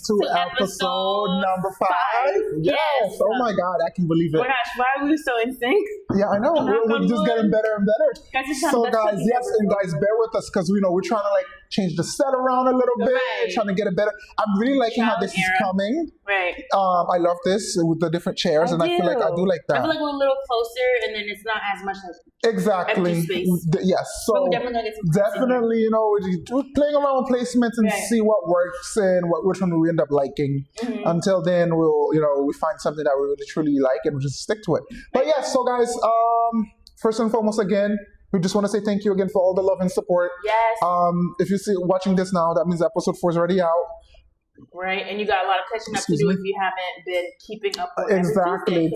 to episode number 5. Yes. Oh my God, I can believe it. Oh my gosh, why are we so in sync? Yeah, I know. We're just getting better and better. So guys, yes, and guys, bear with us because we're trying to like change the set around a little bit, trying to get it better. I'm really liking how this is coming. Right. I love this with the different chairs, and I feel like I do like that. I feel like we're a little closer, and then it's not as much like exactly. Empty space. Yes. So definitely, we're playing around with placements and see what works and which one we end up liking. Mm-hmm. Until then, we'll we find something that we really truly like and we'll just stick to it. But yes, so guys, first and foremost, again, we just want to say thank you again for all the love and support. Yes. If you're watching this now, that means episode 4 is already out. Right, and you got a lot of catching up to do if you haven't been keeping up with exactly.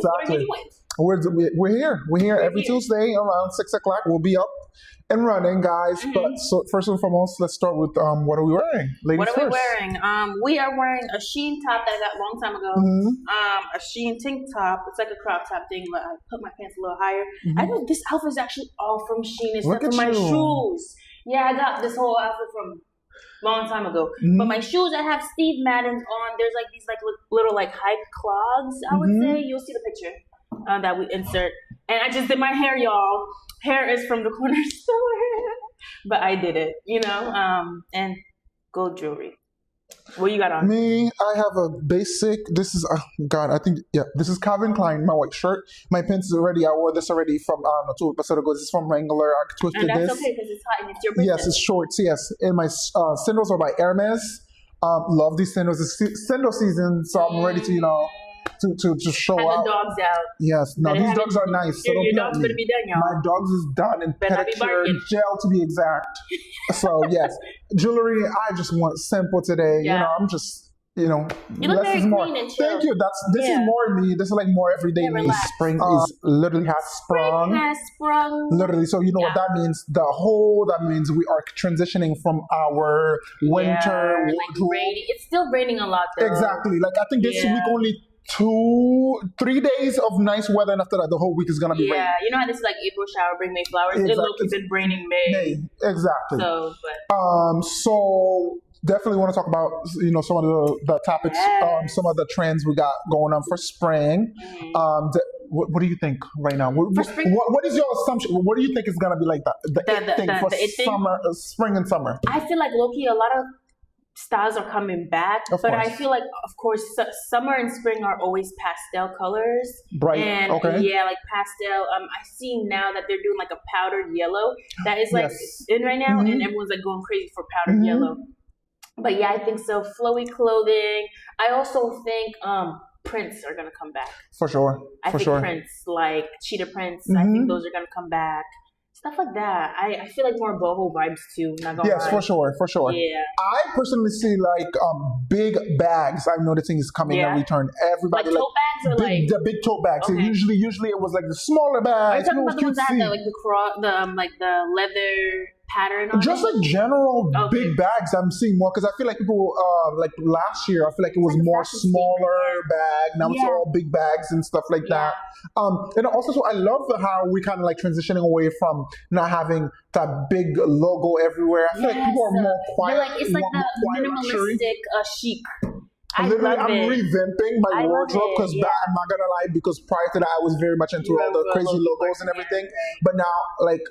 We're here every Tuesday around 6 o'clock. We'll be up and running, guys. Mm-hmm. But so first and foremost, let's start with what are we wearing? Ladies what are first. we wearing? We are wearing a Shein top that I got a long time ago. Mm-hmm. A Shein tank top. It's like a crop top thing, but I put my pants a little higher. Mm-hmm. I know this outfit is actually all from Shein except for my shoes. Yeah, I got this whole outfit from long time ago. Mm-hmm. But my shoes, I have Steve Madden's on. There's like these like little like hike clogs, I would say. You'll see the picture that we insert. And I just did my hair, y'all. Hair is from the corner store. But I did it, and gold jewelry. What you got on? Me, I have a basic, this is, this is Calvin Klein, my white shirt. My pants I wore this already from, 2 episodes ago. This is from Wrangler. I twisted this. And that's okay because it's hot and it's your business. Yes, it's shorts, yes. And my sandals are by Hermes. Love these sandals. It's sandal season, so I'm ready to, to show out. The dogs out. Yes, no, these dogs are nice. So your dog's better be done, y'all. My dog's is done and pedicure, gel to be exact. So yes, jewelry. I just want simple today. Yeah. I'm just you look less very is more. Clean and chill. Thank you. This is more me. This is like more everyday me. Spring is literally has sprung. Spring has sprung. Literally. So you know what that means? That means we are transitioning from our winter wardrobe. It's still raining a lot though. Exactly. Like I think this week only 2-3 days of nice weather, and after that the whole week is gonna be rain. You know how this is like April shower bring May flowers. Exactly. It looks been raining May. Exactly. So so definitely want to talk about some of the topics, some of the trends we got going on for spring. Mm-hmm. What do you think right now? What is your assumption? What do you think is gonna be like the thing for summer, spring and summer? I feel like low-key a lot of styles are coming back, but I feel like, of course, summer and spring are always pastel colors. Bright, and like pastel. I see now that they're doing like a powdered yellow that is like in right now, and everyone's like going crazy for powdered yellow. But yeah, I think so. Flowy clothing. I also think prints are gonna come back for sure. I think prints like cheetah prints. I think those are gonna come back. Stuff like that. I feel like more boho vibes too. Not gonna lie. For sure. Yeah. I personally see like big bags. I'm noticing is coming and return. Everybody like tote bags or the big tote bags. Okay. Usually it was like the smaller bags. Are you talking about the ones that have the leather pattern on just it? Like general big bags I'm seeing more because I feel like people like last year I feel like it was more smaller bag. Now it's all big bags and stuff like that. And also so I love how we kind of like transitioning away from not having that big logo everywhere. I feel like people are more quiet. It's like the minimalistic chic. I'm revamping my wardrobe because I'm not gonna lie, because prior to that I was very much into all the crazy logos and everything. But now like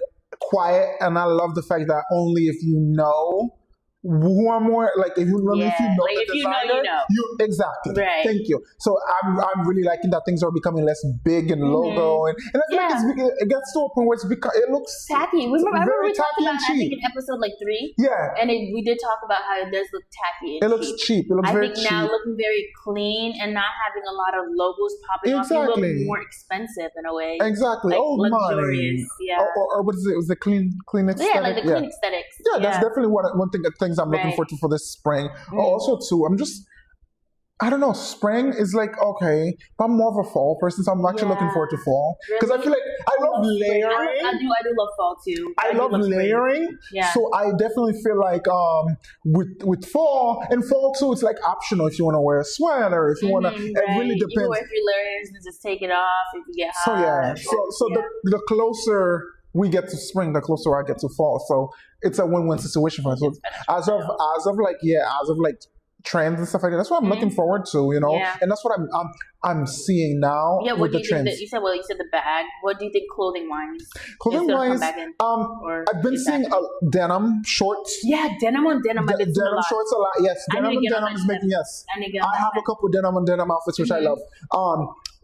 quiet, and I love the fact that only if you know who I'm more like if you know like the if designer, you exactly. Right. Thank you. So I'm really liking that things are becoming less big and logo and I feel like it gets to a point where it looks tacky. I remember we talked about I think in episode like 3. Yeah. And we did talk about how it does look tacky. It looks cheap. It looks very cheap. I think now looking very clean and not having a lot of logos popping off, you look more expensive in a way. Exactly. Like luxurious. Yeah. Or what is it? It was the clean aesthetic. Yeah, like the clean aesthetics. Yeah, that's definitely one thing. Things I'm looking forward to for this spring. Also, too, I don't know. Spring is like okay, but I'm more of a fall person, so I'm actually looking forward to fall because I feel like I love layering. I do love fall too. I love layering. Yeah. So I definitely feel like with fall and fall too, it's like optional if you want to wear a sweater, if you want to. It really depends. Even if you're layering, just take it off if you get hot. So the closer we get to spring, the closer I get to fall. So it's a win-win situation for us. So as of trends and stuff like that. That's what I'm looking forward to, you know, and that's what I'm seeing now with the trends. You said the bag. What do you think clothing wise? I've been seeing denim shorts. Yeah, denim on denim. Denim shorts a lot. Yes, denim on denim is making I have a couple denim on denim outfits which I love.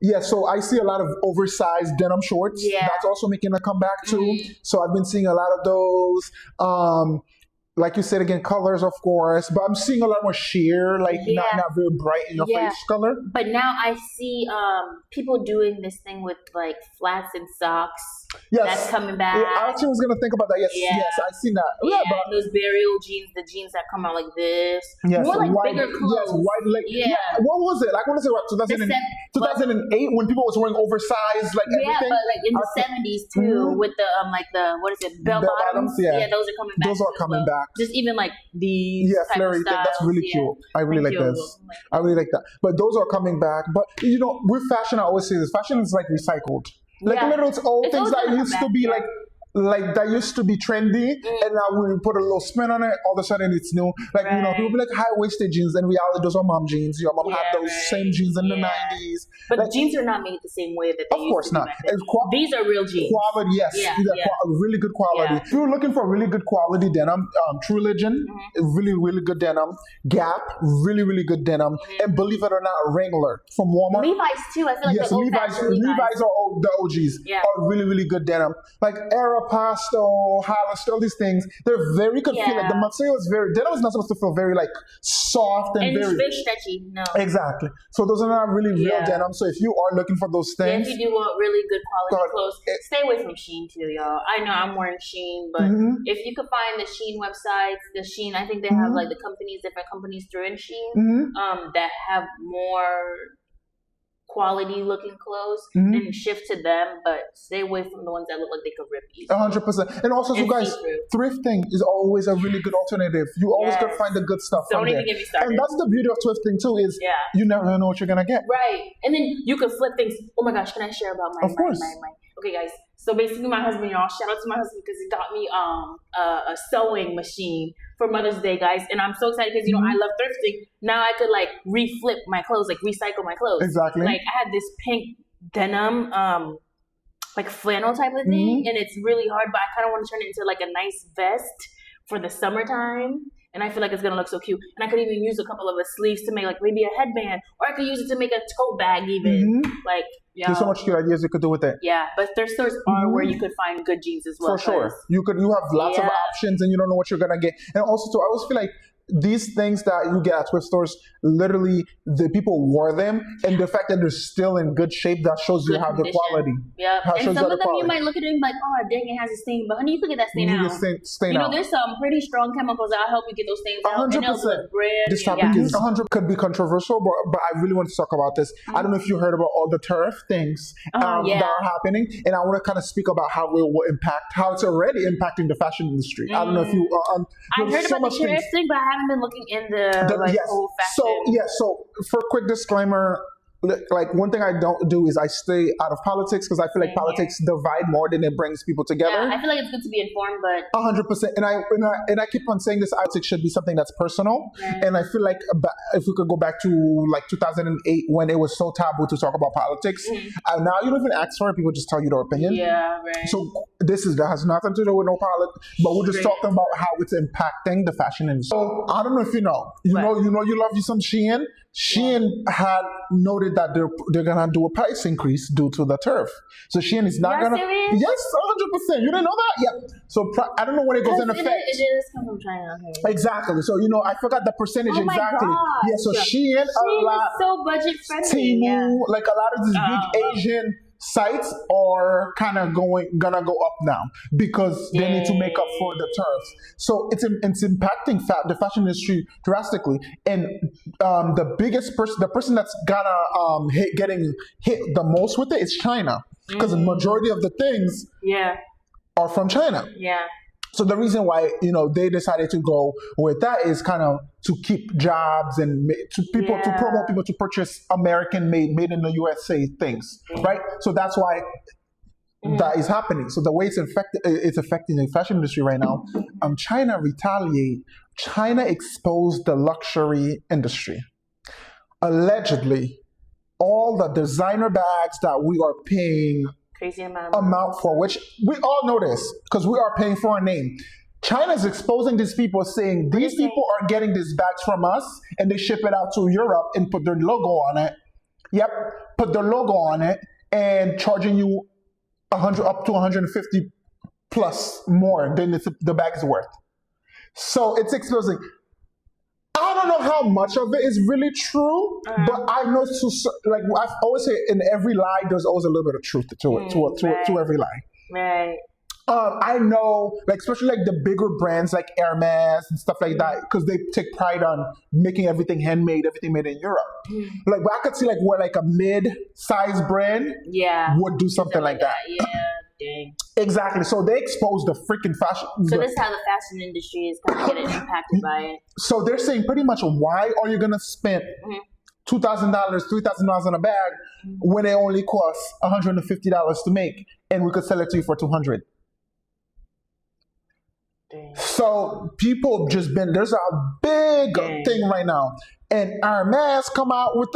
Yeah, so I see a lot of oversized denim shorts. Yeah. That's also making a comeback too. So I've been seeing a lot of those. Like you said again, colors, of course, but I'm seeing a lot more sheer, like not very bright in your face color. But now I see people doing this thing with like flats and socks. Yes, that's coming back. Yeah, I actually was gonna think about that. Yes, I seen that. Yeah, but those burial jeans, the jeans that come out like this. Yes, more like white, bigger clothes. Yes, white leg. Yeah. What was it? Like, what is it? What, 2008 when people was wearing oversized like everything. Yeah, but like in the 70s too, with the what is it? Bell bottoms. Yeah, those are coming back. Those are coming back. Just even like these. Yeah, flary thing. That's really cute. I really like this. I really like that. But those are coming back. But you know, with fashion, I always say this: fashion is like recycled. Like little old things that used to be like that used to be trendy, and now we put a little spin on it. All of a sudden, it's new. Like you know, people be like high-waisted jeans. In reality, those are mom jeans. Your mom had those same jeans in the 90s. But like, jeans are not made the same way that they of course not. These are real jeans. Quality, yes. Really good quality. If you're looking for really good quality denim, True Religion, really, really good denim. Gap, really, really good denim. And believe it or not, Wrangler from Walmart. Levi's too. I feel like Levi's are the OGs. Are really, really good denim. Like Aeropostale, Hollister, all these things, they're very good feel. Like the material is denim is not supposed to feel very like soft and very stretchy. No. Exactly. So those are not really real denim. So if you are looking for those things, if you do want really good quality clothes, stay away from Shein too, y'all. I know I'm wearing Shein, but if you could find the Shein websites, I think they have like different companies through in Shein that have more quality looking clothes, then shift to them, but stay away from the ones that look like they could rip easily. 100%. And also, so guys, thrifting is always a really good alternative. You always gotta find the good stuff. Don't even get me started. And that's the beauty of thrifting too, is you never know what you're gonna get. Right. And then you can flip things. Oh my gosh, can I share about my okay guys. So basically my husband, y'all, shout out to my husband because he got me a sewing machine for Mother's Day, guys. And I'm so excited because, I love thrifting. Now I could like reflip my clothes, like recycle my clothes. Exactly. Like I had this pink denim, like flannel type of thing. And it's really hard, but I kind of want to turn it into like a nice vest for the summertime. And I feel like it's going to look so cute. And I could even use a couple of the sleeves to make like maybe a headband. Or I could use it to make a tote bag even. Like, there's so much cute ideas you could do with it. Yeah, but thrift stores are where you could find good jeans as well. For sure. You have lots of options and you don't know what you're going to get. And also, too, I always feel like these things that you get at thrift stores, literally the people wore them, and the fact that they're still in good shape, that shows you how the quality. Yeah, and some of them you might look at it and be like, oh dang, it has a stain, but honey, you can get that stain out. You know, there's some pretty strong chemicals that'll help you get those stains out. 100%. This topic is 100 could be controversial, but I really want to talk about this. I don't know if you heard about all the tariff things that are happening, and I want to kind of speak about how it will impact, how it's already impacting the fashion industry. I don't know if you. I heard about the tariff thing, but I haven't been looking in the whole fashion. So for a quick disclaimer, like one thing I don't do is I stay out of politics because I feel like politics divide more than it brings people together. Yeah, I feel like it's good to be informed, but 100%. And I keep on saying this. Politics should be something that's personal. And I feel like if we could go back to like 2008 when it was so taboo to talk about politics, now you don't even ask for it; people just tell you their opinion. Yeah, right. So that has nothing to do with no politics, but we're just talking about how it's impacting the fashion industry. So I don't know if you know you love you some Shein. Shein had noted that they're gonna do a price increase due to the tariff. So Shein is not gonna. Serious? Yes, 100%. You didn't know that? Yeah. So I don't know when it goes in effect. It is come from China. Okay. Exactly. So I forgot the percentage exactly. God. Yeah. So Shein a lot. Is so budget friendly. Temu, like a lot of these big Asian sites are kind of gonna go up now because they need to make up for the tariffs. So it's impacting the fashion industry drastically. And the person that's gonna getting hit the most with it is China, because the majority of the things are from China. Yeah. So the reason why they decided to go with that is kind of to keep jobs and to promote people to purchase American made in the USA things, right? So that's why that is happening. So the way it's affecting the fashion industry right now, China retaliate China exposed the luxury industry. Allegedly, all the designer bags that we are paying crazy amount for, which we all know this because we are paying for a name. China is exposing these people, saying these people are getting these bags from us and they ship it out to Europe and put their logo on it. Yep, put their logo on it and charging you 100 up to 150 plus more than the bag is worth. So it's exposing. I don't know how much of it is really true, but I know like I've always said, in every lie, there's always a little bit of truth to it, to every lie. Right. I know, like especially like the bigger brands like Hermes and stuff like that, because they take pride on making everything handmade, everything made in Europe. Like, but I could see like where like a mid-sized brand would do something like that. Yeah. Dang. Exactly. So they expose the freaking fashion. So this is how the fashion industry is kind of getting impacted by it. So they're saying pretty much, why are you gonna spend $2,000, $3,000 on a bag when it only costs $150 to make, and we could sell it to you for $200? Dang. So people just been, there's a big thing right now, and Hermes come out with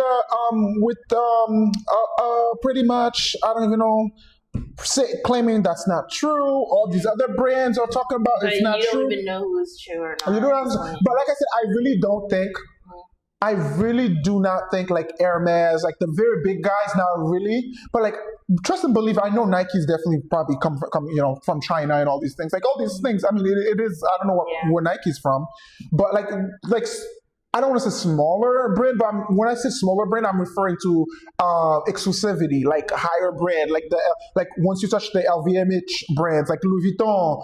pretty much, I don't even know, claiming that's not true. All these other brands are talking about it's not true. You don't even know who's true or not. You know what I'm saying? But like I said, I really do not think like Hermes, like the very big guys now, really. But like, trust and believe, I know Nike's definitely probably come from China and all these things. Like all these things. I mean, it is. I don't know where Nike's from, but like I don't want to say smaller brand, but when I say smaller brand, I'm referring to exclusivity, like higher brand, like once you touch the LVMH brands, like Louis Vuitton,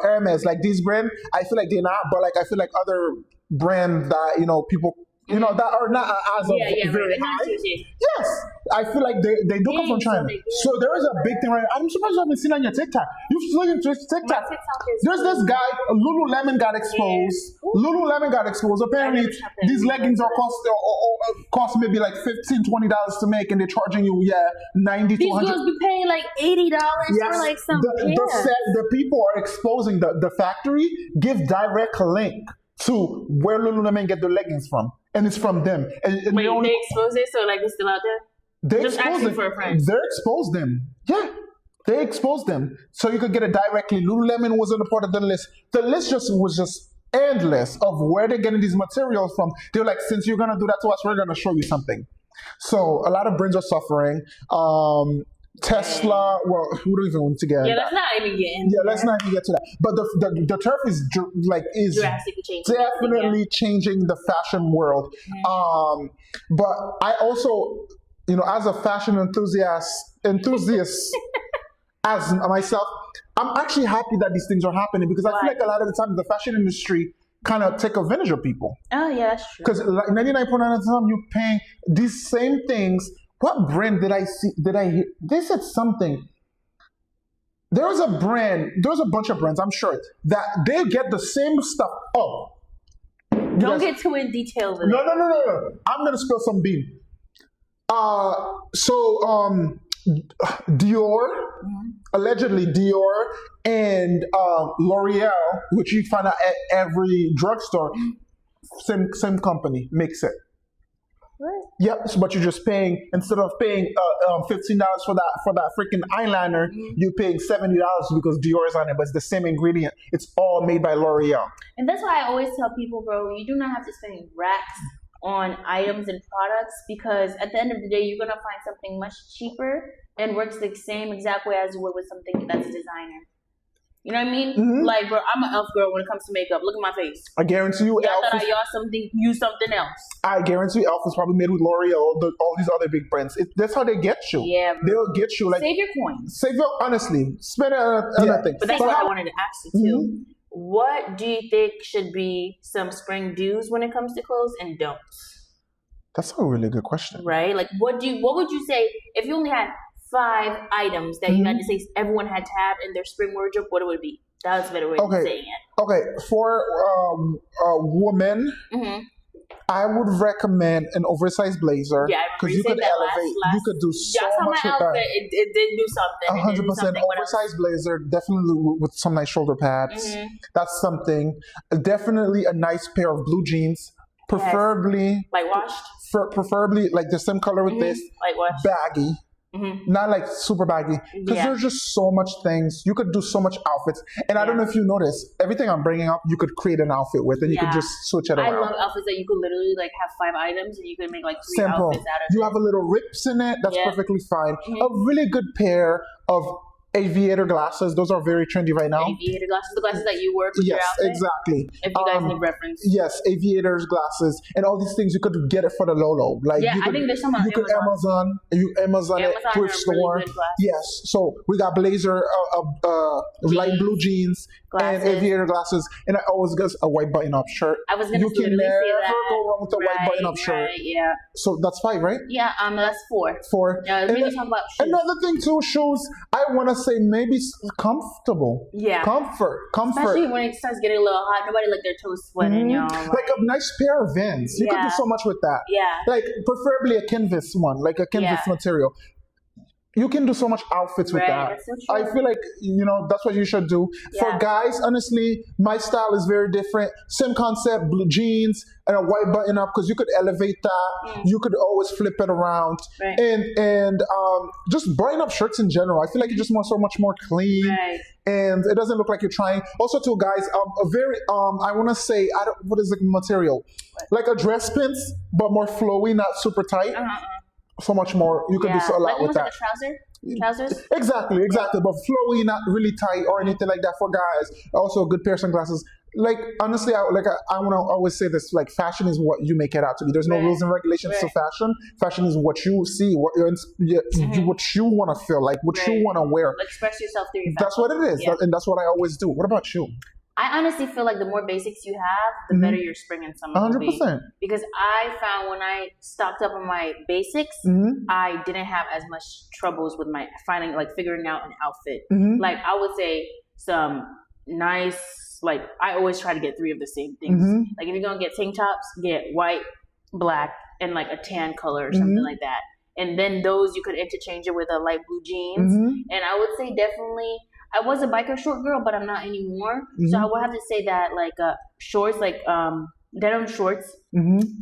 Hermes, like these brands. I feel like they're not, but like I feel like other brands that people. That are not as very high. Yes, I feel like they do come from China. So there is a big thing right now. I'm surprised you haven't seen on your TikTok. You've seen on TikTok. There's this guy, Lululemon got exposed. Lululemon got exposed. Apparently, these leggings are cost maybe like $15, $20 to make, and they're charging you $90 to $100. These girls be paying like $80 for like some pair. The people are exposing the factory. Give direct link to where Lululemon get their leggings from. And it's from them. And wait, they expose it, so like it's still out there? They just asking for a friend. They exposed them. Yeah. They exposed them. So you could get it directly. Lululemon wasn't a part of the list. The list was just endless of where they're getting these materials from. They were like, since you're gonna do that to us, we're gonna show you something. So a lot of brands are suffering. Tesla, well, we don't even want to get. Yeah, let's not even get into. Yeah, let's not even get to that. But the turf is definitely changing the fashion world. But I also, as a fashion enthusiast, as myself, I'm actually happy that these things are happening because I feel like a lot of the time the fashion industry kind of take advantage of people. Oh yeah, that's true. Because like 99.9% of the time you're paying these same things. What brand did I see? Did I hear? They said something. There was a bunch of brands, I'm sure, that they get the same stuff. Oh. Don't get too in detail with it. No. I'm going to spill some bean. Dior, allegedly Dior, and L'Oreal, which you find out at every drugstore, same company makes it. What? Yep, but you're just paying, instead of paying $15 for that freaking eyeliner, you're paying $70 because Dior is on it, but it's the same ingredient. It's all made by L'Oreal. And that's why I always tell people, bro, you do not have to spend racks on items and products because at the end of the day, you're going to find something much cheaper and works the same exact way as you would with something that's a designer. You know what I mean? Like, bro, I'm an elf girl when it comes to makeup. Look at my face. I guarantee you, y'all thought use something else. I guarantee you, elf is probably made with L'Oreal, all these other big brands. That's how they get you. Yeah, bro. They'll get you like save your coins. Honestly, spend it on nothing. But that's what I wanted to ask you too. What do you think should be some spring do's when it comes to clothes and don'ts? That's a really good question. Right? Like, what would you say if you only had 5 items that you had to say everyone had to have in their spring wardrobe? What it would be? That was a better way of saying it. Okay, for women, I would recommend an oversized blazer. Yeah, because you could elevate. You could do so much with that. It did do something. 100% oversized blazer, definitely with some nice shoulder pads. That's something. Definitely a nice pair of blue jeans, preferably light washed. Preferably like the same color with this, light washed, baggy. Not like super baggy, because there's just so much things you could do, so much outfits. And I don't know if you notice, everything I'm bringing up you could create an outfit with, and you could just switch it around. I love outfits that you could literally like have 5 items and you could make like 3 outfits out of it. You have a little rips in it, that's perfectly fine. A really good pair of aviator glasses. Those are very trendy right now. Aviator glasses, the glasses that you wear with your outfit. Exactly. If you guys need reference. Yes, aviators, glasses, and all these things. You could get it for the Lolo. Like I think there's some on you could Amazon it, thrift store. Yes. So we got blazer, light blue jeans, and aviator glasses, and I always get a white button-up shirt. I was gonna you can never go wrong with a white button-up shirt. Yeah. So that's 5, right? Yeah. That's 4. 4. Yeah. Let's maybe talk about shoes. Another thing too, shoes. I want to say maybe comfortable. Yeah. Comfort. Especially when it starts getting a little hot. Nobody like their toes sweating, y'all. Like a nice pair of Vans. You could do so much with that. Yeah. Like preferably a canvas one, like a canvas material. You can do so much outfits with that. That's so true. I feel like, that's what you should do. For guys, honestly, my style is very different. Same concept, blue jeans and a white button up, because you could elevate that. You could always flip it around. Right. And just button up shirts in general. I feel like it's just so much more clean. Right. And it doesn't look like you're trying. Also, too, guys, I want to say, what is the material? Like a dress pants, but more flowy, not super tight. So much more. You could do a lot with that. Like a trousers? Exactly. But flowy, not really tight or anything like that for guys. Also, a good pair of sunglasses. Like, honestly, I want to always say this, like, fashion is what you make it out to be. There's no rules and regulations to fashion. Fashion is what you see, what you want to feel like, what you want to wear. Express yourself through your fashion. That's what it is. And that's what I always do. What about you? I honestly feel like the more basics you have, the better your spring and summer will be. 100%. Because I found when I stocked up on my basics, I didn't have as much troubles with figuring out an outfit. Like, I would say some nice, like, I always try to get 3 of the same things. Like, if you're going to get tank tops, get white, black, and like a tan color or something like that. And then those you could interchange it with a light blue jeans. And I would say definitely, I was a biker short girl, but I'm not anymore. So I would have to say that like shorts, like denim shorts,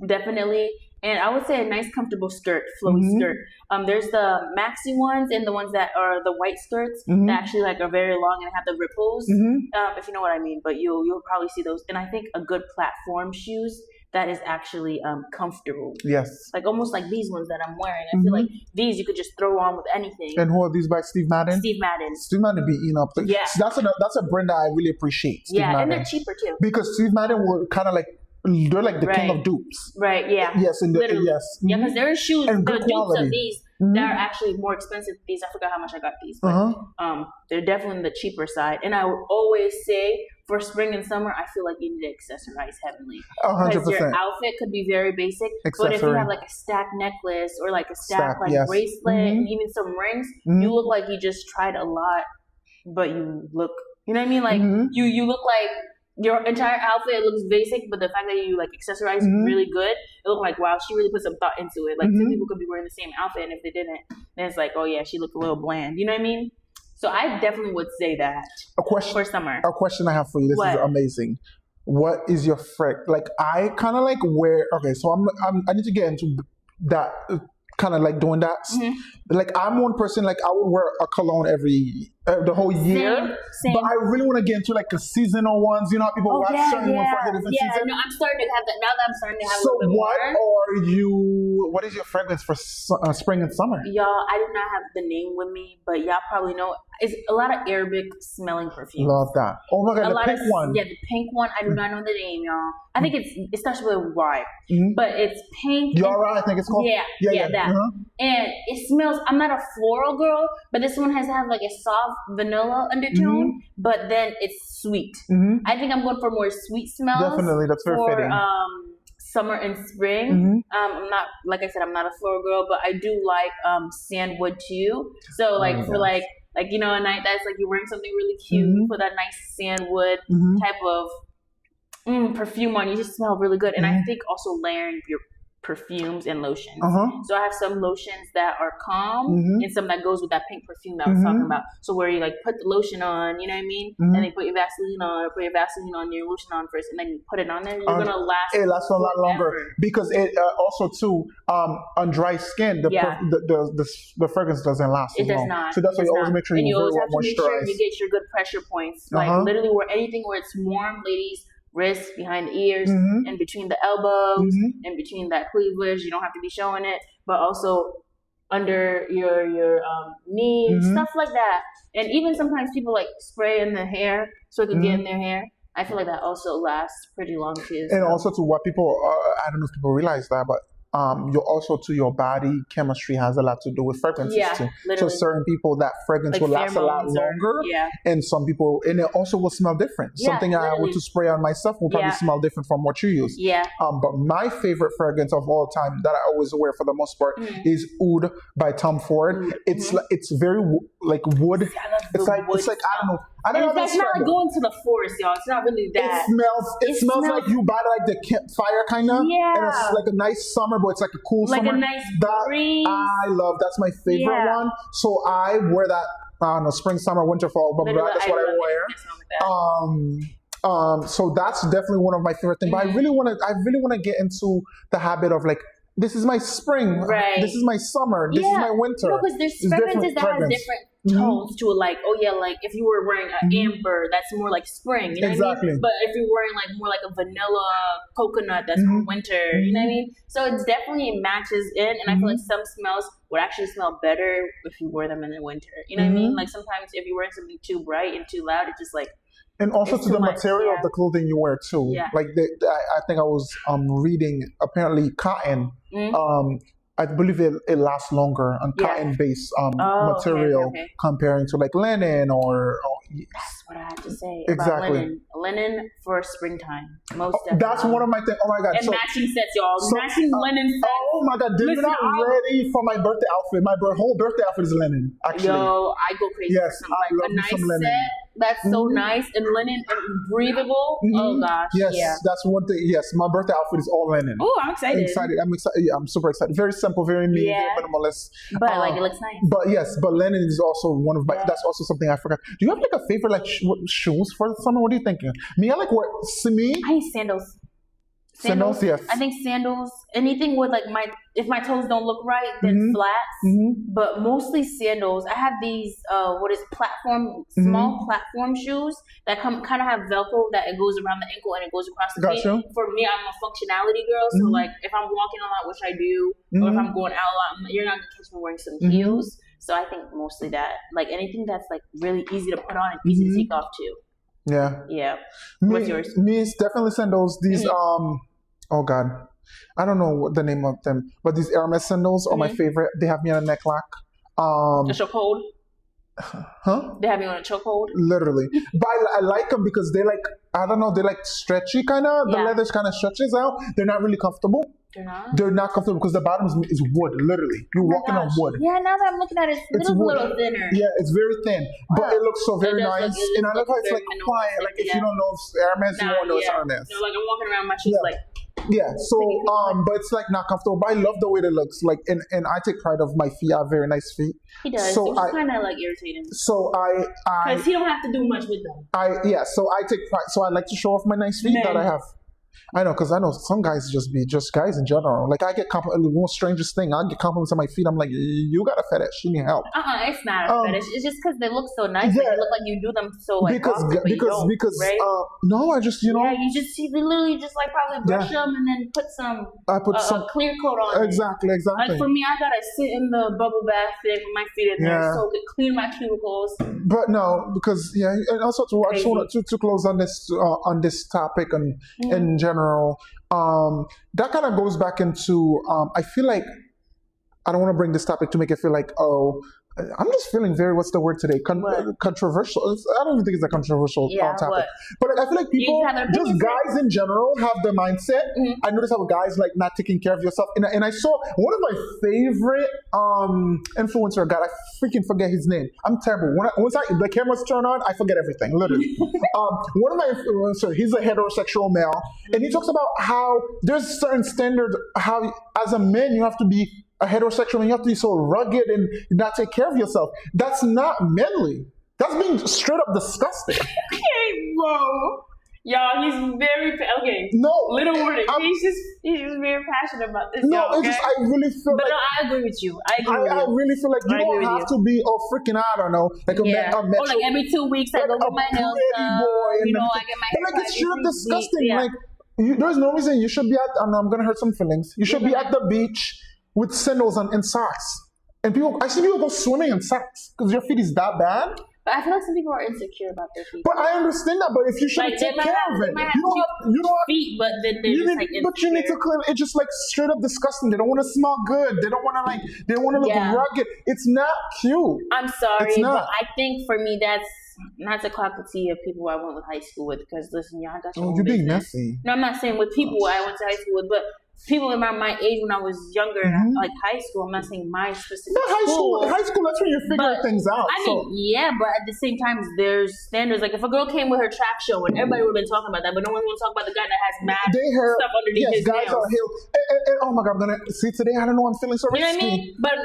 definitely. And I would say a nice comfortable skirt, flowy skirt. There's the maxi ones and the ones that are the white skirts that actually like are very long and have the ripples, if you know what I mean. But you'll probably see those. And I think a good platform shoes that is actually comfortable. Yes. Like almost like these ones that I'm wearing. I feel like these you could just throw on with anything. And who are these by Steve Madden? Steve Madden. Steve Madden be eating up. Yeah. That's a brand that I really appreciate. Steve Madden. And they're cheaper too. Because Steve Madden will kind of like, they're like the king of dupes. Right, yeah. Yes, and literally. Yes. Yeah, because there are shoes, and the good dupes quality. of these that are actually more expensive than these. I forgot how much I got these. But they're definitely on the cheaper side. And I would always say for spring and summer, I feel like you need to accessorize heavily. 100%. Because your outfit could be very basic. But if you have like a stacked necklace or like a stacked bracelet and even some rings, you look like you just tried a lot, but you look, you know what I mean? Like you look like your entire outfit looks basic, but the fact that you like accessorize really good, it looked like, wow, she really put some thought into it. Like 2 people could be wearing the same outfit, and if they didn't, then it's like, oh yeah, she looked a little bland. You know what I mean? So I definitely would say that. A question for summer. A question I have for you. This is amazing. What is your like? I kind of like wear. Okay, so I need to get into that. Kind of like doing that. Like I'm one person, like I would wear a cologne every the whole year. Same. But I really want to get into like a seasonal ones. You know how people watch certain ones for a different season. No, I'm starting to have that now. That I'm starting to have a little bit more. What is your fragrance for spring and summer? Y'all, I do not have the name with me, but y'all probably know. It's a lot of Arabic smelling perfume. Love that. Oh my god, the pink one. Yeah, the pink one. I do not know the name, y'all. I think it starts with a Y, but it's pink. Yara, I think it's called. Yeah, that. And it smells. I'm not a floral girl, but this one has to have like a soft vanilla undertone, but then it's sweet. I think I'm going for more sweet smells. Definitely, that's very fitting. Summer and spring. I'm not, like I said, I'm not a floral girl, but I do like sandwood too. So like for like you know, a night that's like you're wearing something really cute, you put that nice sandwood type of perfume on, you just smell really good. And I think also layering your perfumes and lotions. So I have some lotions that are calm and some that goes with that pink perfume that I was talking about. So where you like put the lotion on, you know what I mean? And then put your Vaseline on, or put your Vaseline on, your lotion on first, and then you put it on there. You're gonna last. It lasts a lot longer because it also too on dry skin the fragrance doesn't last. It does not. So that's why you always make sure you always have to make sure moisturize. you get your good pressure points. Like literally where anything where it's warm, ladies. Wrists, behind the ears, and between the elbows, and between that cleavage. You don't have to be showing it, but also under your knees, stuff like that. And even sometimes people like spray in the hair so it can get in their hair. I feel like that also lasts pretty long too. And also to what people, I don't know if people realize that, but your body chemistry has a lot to do with fragrances too. Literally. So certain people that fragrance will last a lot longer, and some people, and it also will smell different. Something I were to spray on myself will probably smell different from what you use. But my favorite fragrance of all time that I always wear for the most part is Oud by Tom Ford. It's very like wood. It's like I don't know. I don't know. It's not like going to the forest, y'all. It's not really that. It smells like you buy like the campfire kind of. Yeah. And it's like a nice summer, but it's like a cool like summer. Like a nice breeze. I love. That's my favorite one. So I wear that. I don't know, spring, summer, winter, fall. But that's what I wear. So that's definitely one of my favorite things. But I really want to get into the habit of like, this is my spring. Right. This is my summer. This is my winter. Because there's fragrances that have different tones to it. Like, like if you were wearing an amber, that's more like spring. You know what I mean? But if you're wearing like more like a vanilla coconut, that's more winter. You know what I mean? So it's definitely matches in. And I feel like some smells would actually smell better if you wear them in the winter. You know what I mean? Like sometimes if you're wearing something too bright and too loud, it's just like. And also to the material of the clothing you wear too. Yeah. Like I think I was reading apparently cotton. I believe it lasts longer on cotton-based material comparing to like linen or. That's what I have to say exactly. About linen. Linen for springtime, most definitely. That's one of my things. Oh my god! And matching sets, y'all. Matching linen sets. Oh my god! You're not ready for my birthday outfit. My whole birthday outfit is linen. Actually, yo, I go crazy. Yes, for some, like, a nice set. That's so nice and linen and breathable. Oh gosh, that's one thing. Yes, my birthday outfit is all linen. Oh, I'm excited. I'm excited. Yeah, I'm super excited. Very simple, very neat, very minimalist. But like it looks nice. But yes, but linen is also one of my. That's also something I forgot. Do you have like a favorite like shoes for the summer? What are you thinking? Me, I like wear. I use sandals. Sandals, yes. I think sandals, anything with like if my toes don't look right, then flats. But mostly sandals. I have these small platform shoes that kind of have Velcro that it goes around the ankle and it goes across the feet. For me, I'm a functionality girl, so like if I'm walking a lot, which I do, or if I'm going out a lot, you're not gonna catch me wearing some heels. So I think mostly that, like anything that's like really easy to put on and easy to take off too. Yeah. What's yours? Me, it's definitely sandals. These oh god, I don't know what the name of them, but these Hermes sandals are my favorite. They have me on a necklock. The chokehold. Huh? They have you on a chokehold. Literally, but I like them because they like they're like stretchy kind of. The leather kind of stretches out. They're not really comfortable. They're not comfortable because the bottom is wood. Literally, you're walking on wood. Yeah, now that I'm looking at it, it's a little thinner. Yeah, it's very thin, but it looks so very nice. And I love how it's like quiet. Like if you don't know Hermes, you won't know it's Hermes. No, like I'm walking around my shoes like. Yeah, so but it's like not comfortable. But I love the way it looks. Like, and I take pride of my feet. I have very nice feet. He does. So it's kind of like irritating. So because he don't have to do much with them. So I take pride. So I like to show off my nice feet that I have. I know, because I know some guys just guys in general. Like I get compliments. The most strangest thing, I get compliments on my feet. I'm like, you got a fetish. You need help. It's not a fetish. It's just because they look so nice. Yeah. Like, they look like you do them so like because right? No, I just Yeah, you literally just like probably brush them and then put some. I put some clear coat on. Exactly. Like for me, I gotta sit in the bubble bath thing with my feet in there, so clean my cuticles. But no, because and also I just want to close on this topic and in general. That kind of goes back into I feel like I don't want to bring this topic to make it feel like I'm just feeling very, what's the word today? Controversial. I don't even think it's a controversial topic. But I feel like people, just guys in general, have the mindset. I notice how guys like not taking care of yourself. And I saw one of my favorite influencer guy, I freaking forget his name. I'm terrible. Once the cameras turn on, I forget everything, literally. One of my influencers, he's a heterosexual male, and he talks about how there's certain standards, how as a man you have to be a heterosexual and you have to be so rugged and not take care of yourself. That's not manly. That's being straight up disgusting. Okay, whoa. Y'all, he's very okay. No, little warning. He's just very passionate about this. No, okay? it's just I really feel. But like, no, I agree with you. I really feel like you don't have to be freaking, I don't know, like a metro, like every 2 weeks I go get my nails done. I get my hair cut. Like it's straight disgusting. Yeah. Like there's no reason you should be at. I know I'm gonna hurt some feelings. You should be at the beach with sandals on and socks. And I see people go swimming in socks because your feet is that bad. But I feel like some people are insecure about their feet. But I understand that. But if you should take care of it, you don't have feet, but they're just like insecure. But you need to clean. It's just like straight up disgusting. They don't want to smell good. They don't want to They don't want to look rugged. It's not cute. I'm sorry, but I think for me that's not to clock the tea of people I went with high school with. Because listen, y'all got your own you're being business. messy. No, I'm not saying with people I went to high school with, but people around my age when I was younger, like high school. I'm not saying my specific school. High school, that's when you figure things out. I mean, yeah, but at the same time, there's standards. Like if a girl came with her track show, and everybody would have been talking about that, but no one's going to talk about the guy that has mad stuff underneath his guys nails. Are healed. And, oh my God, I'm gonna see today. I don't know. I'm feeling so. You know what I mean? But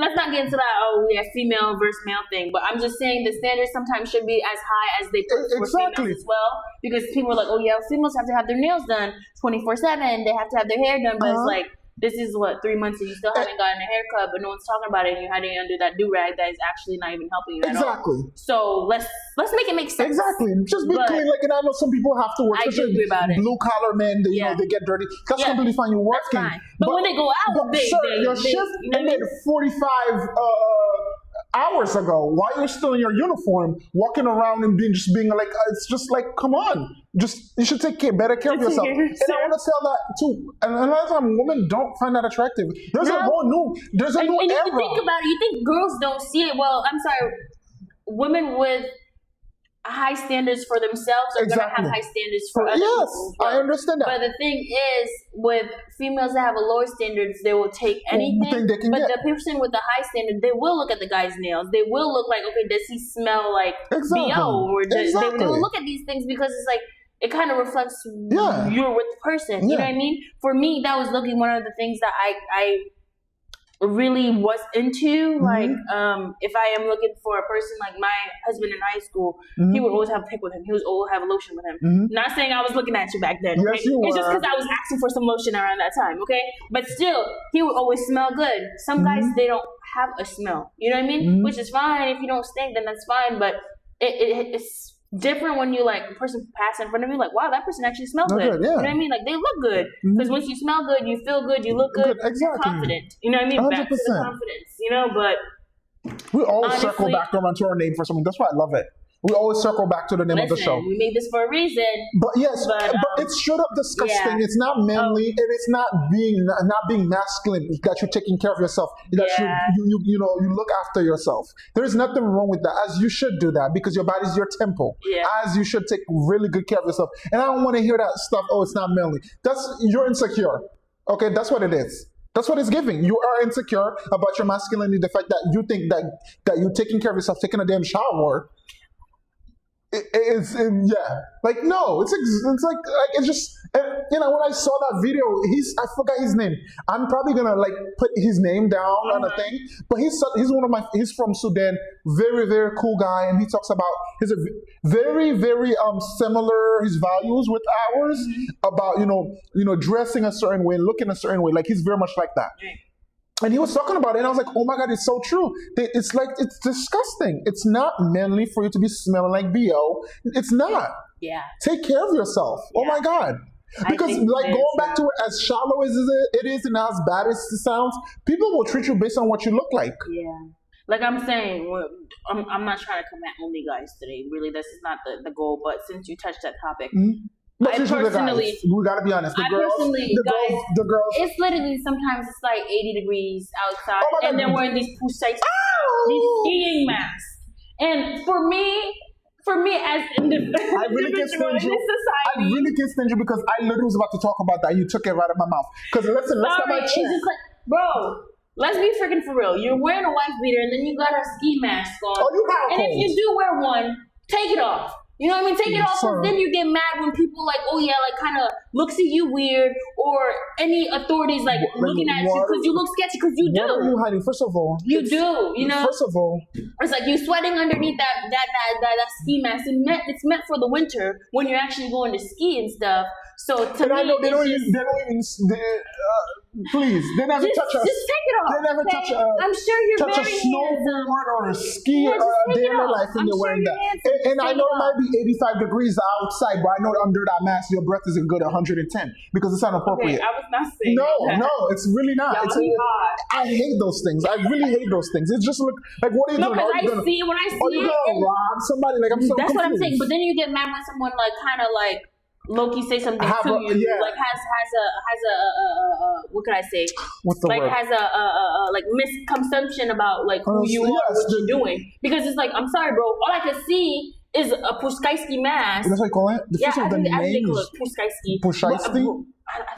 let's not get into that. Oh, yeah, female versus male thing. But I'm just saying the standards sometimes should be as high as they put for females as well, because people are like, oh yeah, females have to have their nails done 24/7. They have to have their hair done, but it's like. This is 3 months and you still haven't gotten a haircut, but no one's talking about it, and you're hiding under that do-rag that is actually not even helping you at all. So let's make it make sense. Exactly. Just be clean. Like, and I know some people have to work. I do agree about it. Blue collar men, they get dirty. That's completely fine. You're working. That's fine. But when they go out, your shift ended 45 hours ago. While you're still in your uniform, walking around and being like, it's just like, come on. You should take better care of yourself. And I want to tell that too. And another time, women don't find that attractive. There's a new era. And you think about it, you think girls don't see it. Well, I'm sorry, women with high standards for themselves are going to have high standards for other people. Yes, I understand that. But the thing is, with females that have a lower standards, they will take anything. The person with the high standard, they will look at the guy's nails. They will look like, okay, does he smell like BO? Or they will look at these things because it's like, it kind of reflects you're with the person. You know what I mean? For me, that was looking one of the things that I really was into. Like, if I am looking for a person, like my husband in high school, he would always have a pick with him. He would always have a lotion with him. Not saying I was looking at you back then. Yes, you were. It's just because I was asking for some lotion around that time. Okay, but still, he would always smell good. Some guys, they don't have a smell. You know what I mean? Which is fine. If you don't stink, then that's fine. But it's different when you like a person pass in front of you, like, wow, that person actually smells good. You know what I mean? Like, they look good. Because once you smell good, you feel good, you look good, you're confident. You know what I mean? 100%. Back to the confidence, you know, but we always circle back around to our name for something. That's why I love it. We always circle back to the name of the show. We made this for a reason. But but it's straight up disgusting. It's not manly, and it's not being masculine. That you're taking care of yourself. That you look after yourself. There is nothing wrong with that. As you should do that because your body is your temple. As you should take really good care of yourself. And I don't want to hear that stuff. Oh, it's not manly. You're insecure. Okay, that's what it is. That's what it's giving. You are insecure about your masculinity. The fact that you think that you're taking care of yourself, taking a damn shower. It's just when I saw that video, I forgot his name. I'm probably gonna put his name down on a thing, but he's from Sudan, very, very cool guy, and he talks about he's a very, very similar his values with ours about dressing a certain way, looking a certain way. Like he's very much like that. And he was talking about it, and I was like, oh my God, it's so true. It's disgusting. It's not manly for you to be smelling like BO. It's not. Yeah. Take care of yourself. Yeah. Oh my God. Because going back to it, as shallow as it is and as bad as it sounds, people will treat you based on what you look like. Yeah. Like I'm saying, I'm not trying to come at only guys today. Really, this is not the goal. But since you touched that topic, But I usually personally, the guys, we gotta be honest. The girls, guys, the girls. it's literally sometimes it's like 80 degrees outside, Oh my and God. then we're in these these Oh! skiing masks. And for me, as in the I really can't stand you. I society, really can't stand you because I literally was about to talk about that. You took it right out of my mouth. Because listen, let's get my it's check. just like, bro, let's be freaking for real. You're wearing a wife beater, and then you got a ski mask on. Oh, you have and if you do wear one, take it off. You know what I mean? Take it off, Sure. because then you get mad when people like, oh yeah, like kind of looks at you weird, or any authorities like looking at you because you look sketchy, because you do. What are you hiding? First of all, you do. You know. First of all, it's like you sweating underneath that ski mask. It's meant for the winter when you're actually going to ski and stuff. So to and me, I know they don't just, even. Please, they never touch us. Just take it off. They never okay? I'm sure you're touch very a snowboard or a ski Yeah, day in their life when they're wearing that. And I know it might be 85 degrees outside, but I know under that mask your breath is a good 110 because it's inappropriate. Okay, I was not saying No, it's really not. I hate those things. I really hate those things. It just look like, what are you doing? Because when I see are you gonna rob somebody? Like, I'm so that's confused. what I'm saying. But then you get mad when someone like kind of like low-key say something to you, like has a what could I say? What's the like word? Has a like misconception about like who you are, what you're doing. Because it's like, I'm sorry, bro. All I can see is a Pushkaisky mask. That's what you call it? I think they call it Pushkaisky. Pushkaisky?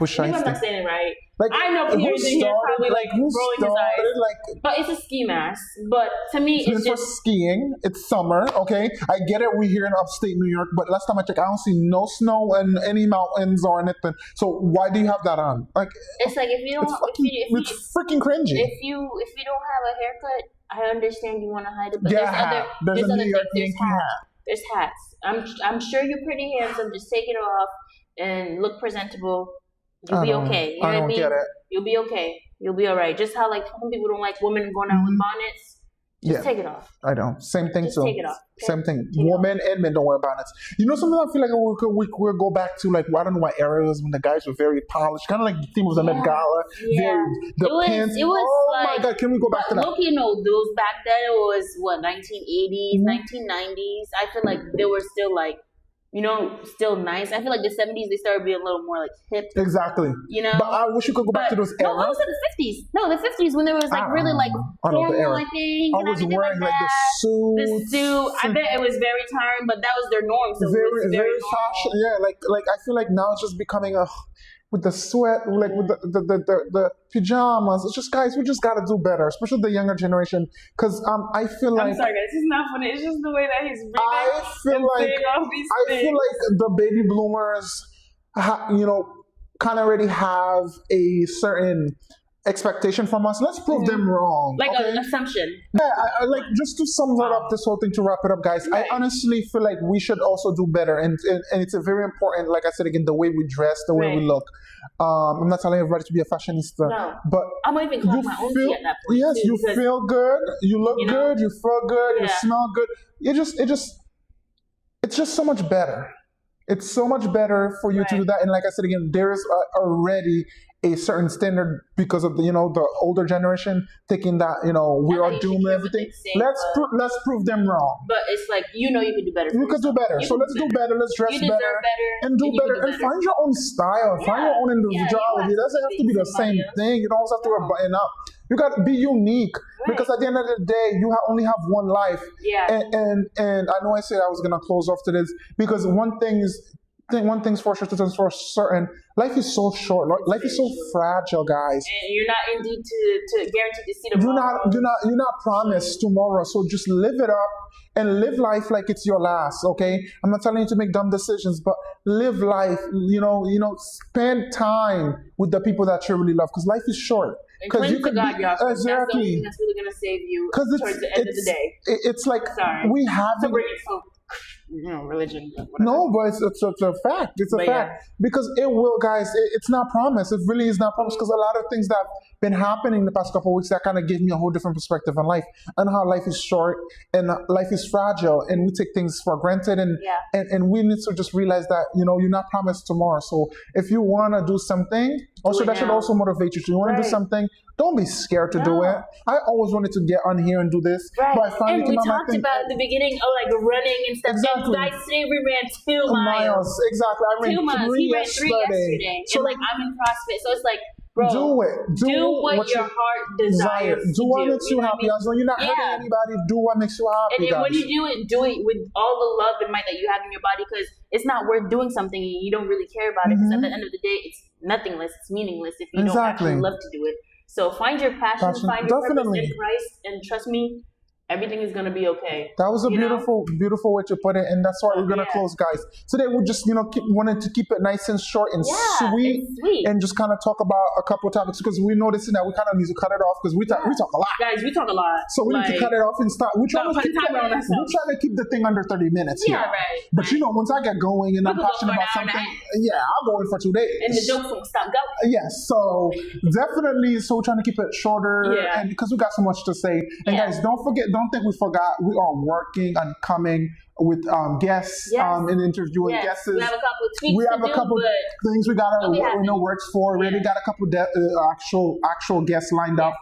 Maybe I'm not saying it right. Like, I know Peter's in here probably like rolling his eyes. Like, but it's a ski mask. But to me, it's just for skiing. It's summer, okay? I get it. We're here in upstate New York, but last time I checked, I don't see no snow and any mountains or anything. So why do you have that on? Like, it's like if you don't, it's freaking cringy. If you don't have a haircut, I understand you want to hide it. But there's a New York Yankee hat. There's hats. I'm sure you're pretty handsome. Just take it off and look presentable. You'll be okay. You know I don't get it. You'll be okay. You'll be all right. Just how like some people don't like women going out with bonnets. Just take it off. I don't. Same thing. Just take it off. Okay? Same thing. Women and men don't wear bonnets. You know something I feel like we'll go back to, like, I don't know what era it was when the guys were very polished. Kind of like the theme of the Met Gala. Yeah. Pants. It was oh like, my God. Can we go back to that? Look, you know, those back then it was what, 1980s, 1990s. I feel like they were still like, you know, still nice. I feel like the 70s, they started being a little more like hip. Exactly. You know? But I wish you could go back to those eras. No, also the 50s. No, the 50s when there was like really like formal, I think. I was wearing like the suit. The suit. I bet it was very tiring, but that was their norm. So very, it was very fashion. Yeah, like I feel like now it's just becoming with the sweat, like with the pajamas. It's just, guys, we just gotta do better, especially the younger generation. Because I feel like, I'm sorry, guys, it's not funny. It's just the way that he's breathing. I feel like the baby bloomers, you know, kind of already have a certain expectation from us. Let's prove them wrong. Like an assumption. Yeah, I like, just to sum that up, this whole thing, to wrap it up, guys. Right. I honestly feel like we should also do better, and it's a very important, like I said again, the way we dress, the way we look. I'm not telling everybody to be a fashionista, but I'm not even calling my own tea at that point. Yes, you feel good, you look good, you feel good, you smell good. It's just so much better. It's so much better for you to do that. And like I said again, there is already a certain standard because of the older generation thinking that we are doomed and everything. Let's prove them wrong. But it's like, you can do better. You can do better. So let's do better. Let's dress better and do better and find your own style. Find your own individuality. It doesn't have to be the same thing. You don't have to button up. You got to be unique because at the end of the day, you only have one life. Yeah. And I know I said I was gonna close off to this because one thing's for sure, two things for certain. Life is so short. Life is so fragile, guys. And you're not indeed to guaranteed to see tomorrow. You're not promised tomorrow. So just live it up and live life like it's your last. Okay, I'm not telling you to make dumb decisions, but live life. Spend time with the people that you really love because life is short. Because you could God, y'all. Exactly. That's the only thing that's really gonna save you towards the end of the day. It's like we have to bring it so. Religion. No, but it's a fact. It's a fact because it will, guys. It's not promised. It really is not promised because a lot of things that have been happening the past couple of weeks that kind of gave me a whole different perspective on life and how life is short and life is fragile and we take things for granted and we need to just realize that you're not promised tomorrow. So if you want to do something, that should also motivate you. You want to do something. Don't be scared to do it. I always wanted to get on here and do this, but I finally we talked about at the beginning, like running and stuff. Exactly. Exactly. Guys, today we ran 2 miles. Exactly. I ran 2 miles. He ran 3 yesterday. So and like I'm in CrossFit, so it's like, bro, do it. Do what your heart desires. Do what makes you happy. As long as you're not hurting Yeah. anybody, do what makes you happy. And then when you do it with all the love and might that you have in your body, because it's not worth doing something and you don't really care about it. Because at the end of the day, it's nothingless. It's meaningless if you don't actually love to do it. So find your passion, find your purpose in Christ, and trust me, everything is gonna be okay. That was a beautiful way to put it, and that's why we're gonna close, guys. Today we just wanted to keep it nice and short and sweet, and just kind of talk about a couple of topics because we're noticing that we kind of need to cut it off because we talk a lot, guys. We talk a lot, so we need to cut it off and stop. We're trying to keep the thing under 30 minutes here. Yeah, right. But once I get going and I'm passionate about something, I'll go in for 2 days, and the jokes won't stop going. Yes, so definitely. So we're trying to keep it shorter, and because we got so much to say. And guys, don't think we forgot. We are working on coming with guests and interviewing guests. We have a couple of tweaks. We have a couple things we got works for. We already got a couple actual guests lined up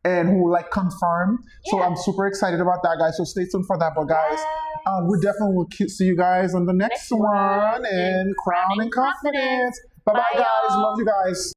and who will confirm. So I'm super excited about that, guys. So stay tuned for that. But guys, we definitely will see you guys on the next one. And Crown and Confidence. Bye bye, guys. Love you guys.